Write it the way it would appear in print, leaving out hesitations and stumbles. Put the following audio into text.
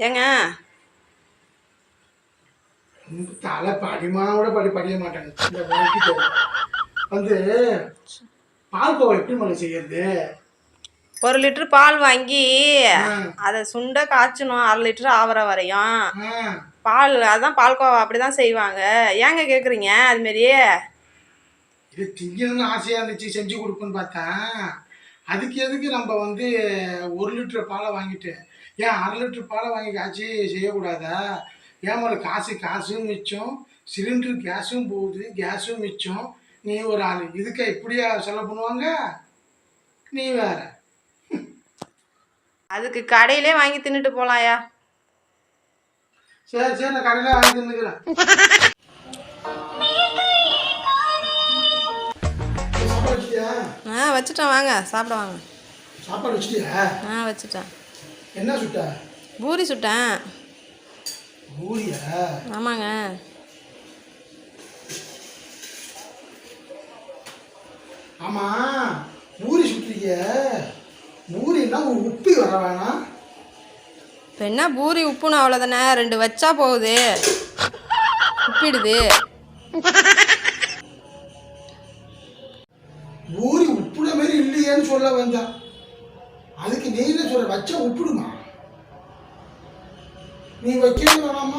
ஏங்க தலை படிமாவோட படிக்க மாட்டாங்க. வந்து பால்கோவா எப்படி மலை செய்யறது? 1 லிட்டர் பால் வாங்கி அதை சுண்ட காய்ச்சணும் 1/2 லிட்டர் ஆவற வரையும். பால் அதான் பால்கோவா அப்படிதான் செய்வாங்க. ஏங்க கேக்குறீங்க அது மாதிரியே? இது திங்கணும்னு ஆசையா இருந்துச்சு, செஞ்சு கொடுப்பேன்னு பார்த்தேன். அதுக்கு எதுக்கு நம்ம வந்து 1 லிட்டர் பாலை வாங்கிட்டு ஏன் 1/2 லிட்டர் பாலை வாங்கி காய்ச்சி செய்யக்கூடாதா? ஏன் காசும் மிச்சம், சிலிண்டர் கேஸும் போகுது, கேஸும் மிச்சம். நீ ஒரு ஆள் இதுக்கு இப்படியா செலவு பண்ணுவாங்க? நீ வேற. அதுக்கு கடையிலே வாங்கி தின்னுட்டு போலாயா? சரி நான் கடையில வாங்கி தின்னுக்கிறேன். வச்சுட்டேன், வாங்க சாப்பிட வாங்க. சாப்பாடு வச்சுட்டியா? வச்சுட்டேன். என்ன சுட்ட? பூரி சுட்டேன். பூரியா? ஆமாங்க. ஆமா, பூரி சுட்டுறீங்க. பூரின்னா உப்பி வர வேணாம். இப்போ என்ன பூரி உப்புன்னு அவ்வளோதானே, 2 வச்சா போகுது, உப்பிடுது. பூரி உப்புட மாதிரி இல்லையேன்னு சொல்ல வந்தான். அதுக்கு நீ என்ன சொல்ற? வச்சா உப்புடுமா? நீ வைக்க வேணாமா?